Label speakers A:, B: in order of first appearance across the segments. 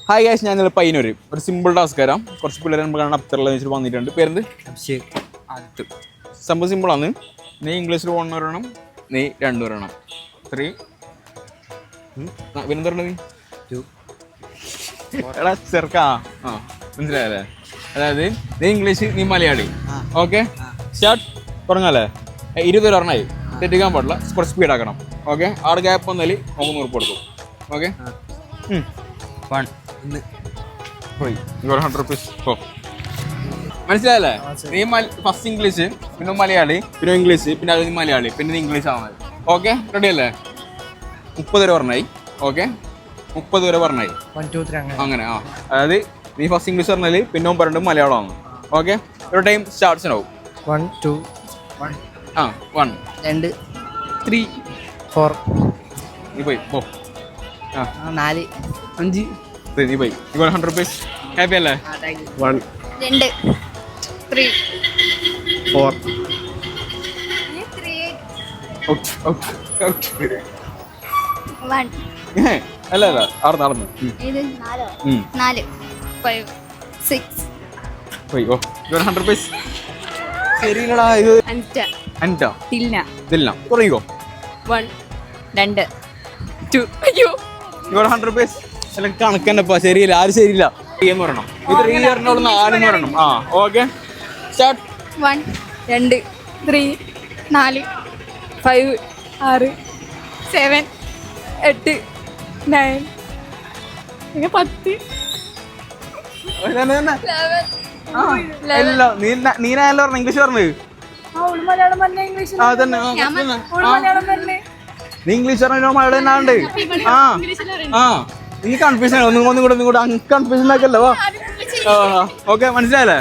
A: Hi guys, ഞാൻ ഇന്നലെ പയ്യന്നൂർ ഒരു സിമ്പിൾ ടാസ്ക് തരാം. കുറച്ച് പിള്ളേർ നമുക്ക് കാണാൻ അപ്തറിൽ വെച്ചിട്ട് വന്നിട്ടുണ്ട്. പേരെന്ത്? സംഭവം സിമ്പിളാണ്. നീ ഇംഗ്ലീഷിൽ 1 പറയണം, നീ 2 പറയണം. 3 പിന്നെന്താ പറയണത്? നീ 2 എടാ ചെറുക്കാ. മനസ്സിലായല്ലേ? അതായത് നീ ഇംഗ്ലീഷ്, നീ മലയാളി. Okay, start. തുടങ്ങാല്ലേ? 20 പറഞ്ഞായി, തെറ്റിക്കാൻ പാടില്ല, കുറച്ച് സ്പീഡാക്കണം. ഓക്കെ, ആടെ ഗ്യാപ്പ് വന്നാൽ നമുക്ക് 100 കൊടുക്കും. Okay, 100 rupees. മനസ്സിലായല്ലേ? നീ ഫസ്റ്റ് ഇംഗ്ലീഷ്, പിന്നെ മലയാളി, പിന്നെ ഇംഗ്ലീഷ്, പിന്നെ അത് മലയാളി, പിന്നെ നീ ഇംഗ്ലീഷ് ആവുന്നത്. ഓക്കെ, റെഡി അല്ലേ? 30 വരെ പറഞ്ഞായി. ഓക്കെ, 30 വരെ പറഞ്ഞായി. അങ്ങനെ അതായത് നീ ഫസ്റ്റ് ഇംഗ്ലീഷ് പറഞ്ഞാൽ പിന്നെ പറഞ്ഞിട്ട് മലയാളമാണ്. ഓക്കെ, ഒരു ടൈം സ്റ്റാർട്ട്സ് ആവും.
B: 1 2 1
A: 1
B: 2 3 4
A: നീ പോയി പോ.
B: 4 5
A: നീ പോയി. 100 rupees. ഹാപ്പി അല്ലേ?
C: 1
D: 2 3
C: 4
A: ഔട്ട് ഔട്ട് ഔട്ട്.
D: 1
A: അല്ല അല്ല, നടന്നു.
D: ഇത് 4 5 6
A: പോയി. 100 rupees. ശരിയില്ലടാ, ഇത്
D: 5
A: അഞ്ചാ
D: ഇല്ല
A: ഇതില്ല. തുടങ്ങിക്കോ.
D: 1 2 2 അയ്യോ
A: 100 rupees. അല്ല കണക്കന്നെപ്പാ, ശരിയില്ല, ആരും ശരിയില്ല. എന്ന് പറയണം. ഇത് 3 പറഞ്ഞോളൂ, 4 പറയണം. Okay, start.
D: 1 2 3 4 5 6 7 8 9 10
A: നീനല്ലോ പറഞ്ഞു ഇംഗ്ലീഷ് പറഞ്ഞത്. അതന്നെ, നീ ഇംഗ്ലീഷ് പറഞ്ഞോ, മലയാളം തന്നെ ആണ്ട്. നീ കൺഫ്യൂഷൻ ഒന്നും കൂടെ കൺഫ്യൂഷൻ ആക്കല്ലോ. ഓക്കെ, മനസ്സിലായല്ലേ?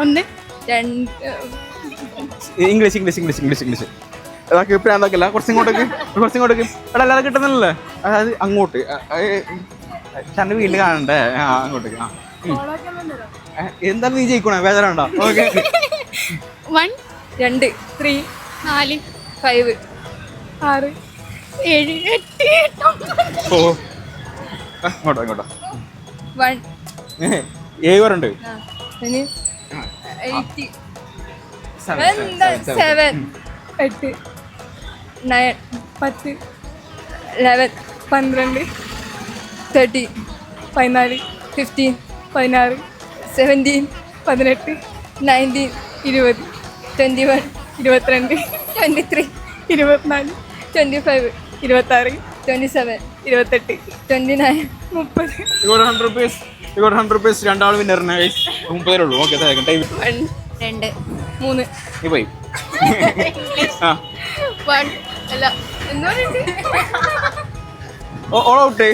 D: 1 2
A: ഇംഗ്ലീഷ് അതൊക്കെ ഇപ്പം എന്താക്കില്ല. കുറച്ചിങ്ങോട്ടേക്ക് എടാ, എല്ലാവരും കിട്ടുന്നില്ലല്ലേ? അതായത് അങ്ങോട്ട് തൻ്റെ വീട്ടിൽ കാണണ്ടേ? അങ്ങോട്ടേക്ക്. എന്തായാലും നീ ജയിക്കണേ, വേദനണ്ടോ? ഓക്കെ,
D: 1 2 3 4 5 6 7 8
A: ഇങ്ങോട്ടോ
D: 1
A: 7 പേരുണ്ട്.
D: 8 7 8 9 10 11 12 13 14 15 16 17 18 19 20 21 22 23 24 25 26 27 28 29 30.
A: 100 rupees. രണ്ടാളും വിന്നറിനെ 30 ഉള്ളൂ. ഓക്കെ,
D: 1 2 3
A: നീ പോയി.
D: 1 അല്ല എന്താ
A: ഓളൗട്ട്.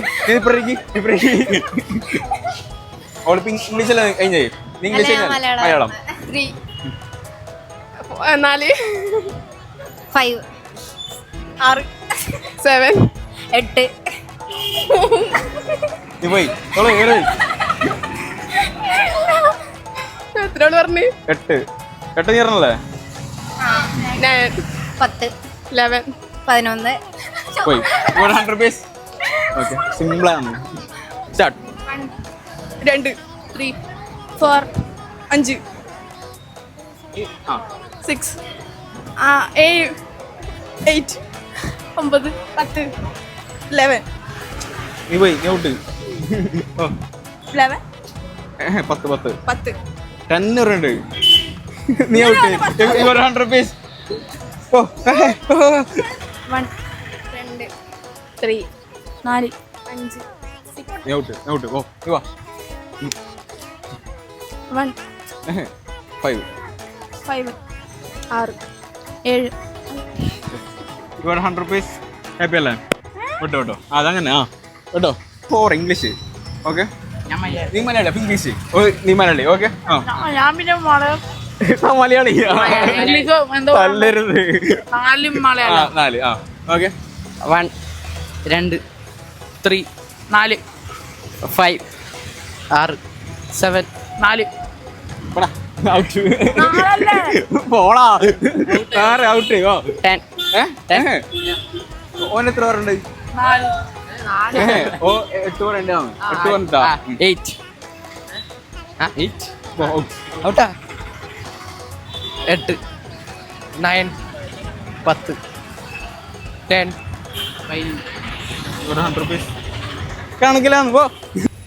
A: ഓളിപ്പോ ഇംഗ്ലീഷല്ലേ കഴിഞ്ഞേ? ഇംഗ്ലീഷ് മലയാളം
D: 3 4 5 6 7 8
A: നീ പോയി.
D: എത്ര പറഞ്ഞു?
A: 8 നീ പറഞ്ഞല്ലേ?
D: 10 11 11
A: പോയി. 100 rupees. ഓക്കെ, സിമ്പിളാണ്. സ്റ്റാർട്ട്.
D: 1 2 3 4 5 6 7 8 9 10 11
A: നീ പോയി. നീ ഔട്ട്.
D: 11
A: 10 10 പറഞ്ഞിട്ട് നീ ഔട്ട്. 100 rupees. 1
D: 2 3 4 5
A: നീ ഔട്ട്. നീ വാ.
D: 1
A: 5
D: 6 7
A: 100 rupees. ഹാപ്പി അല്ലേ? കേട്ടോ അതങ്ങനെ. കേട്ടോ, 4 ഇംഗ്ലീഷ്. ഓക്കെ, നീ മലയാളി, അപ്പൊ ഇംഗ്ലീഷ്. നീ മലയാളി. ഓക്കെ,
B: ഞാൻ പിന്നെ
A: മലയാളി തല്ലരുത്. 4. Okay,
B: 1 2 3 4 5 6 7 4
A: out. പോളാ, ഔട്ട്.
B: 10
A: ഓൻ എത്ര പറഞ്ഞിട്ടുണ്ട്? ഓ 8 പറയണ്ടാണ് 8 പറഞ്ഞിട്ടാ
B: 8 ഔട്ടാ 8 9 10 10
A: 100 കണക്കിലാണ് പോ.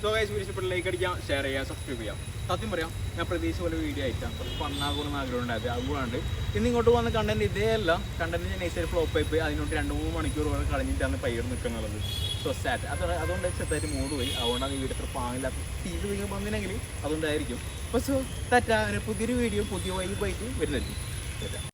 A: സോ ഗൈസ് വീഡിയോ ഇഷ്ടപ്പെട്ട ലൈക്ക് അടിക്കാം, ഷെയർ ചെയ്യാം, സബ്സ്ക്രൈബ് ചെയ്യാം. സത്യം പറയാം, ഞാൻ പ്രതീക്ഷ പോലെ വീഡിയോ അയക്കാം, കുറച്ച് ഫണ്ണാകൂടുന്ന ആഗ്രഹം ഉണ്ടായത്. അതുകൊണ്ടാണ് ഇന്ന് ഇങ്ങോട്ട് വന്ന കണ്ടന്റ് ഇതേ അല്ല. കണ്ടന്റ് ഞാൻ നൈസായിട്ട് ഫ്ലോപ്പ് ആയി പോയി. അതിനോട്ട് 2-3 മണിക്കൂർ വരെ കളഞ്ഞിട്ടാണ് പയ്യർ നിൽക്കുന്നുള്ളത്. സോ സാറ്റ് അതുകൊണ്ട് ചെറുതായിട്ട് മൂഡ് പോയി. അതുകൊണ്ടാണ് ഈ വീഡിയോ ഇത്ര പാങ്ങില്ലാത്ത ഇത് നിങ്ങൾ വന്നില്ലെങ്കിൽ അതുകൊണ്ടായിരിക്കും. അപ്പോൾ സോ തെറ്റാ പുതിയൊരു വീഡിയോ പുതിയ വൈബായിട്ട് വരുന്നതായിരിക്കും.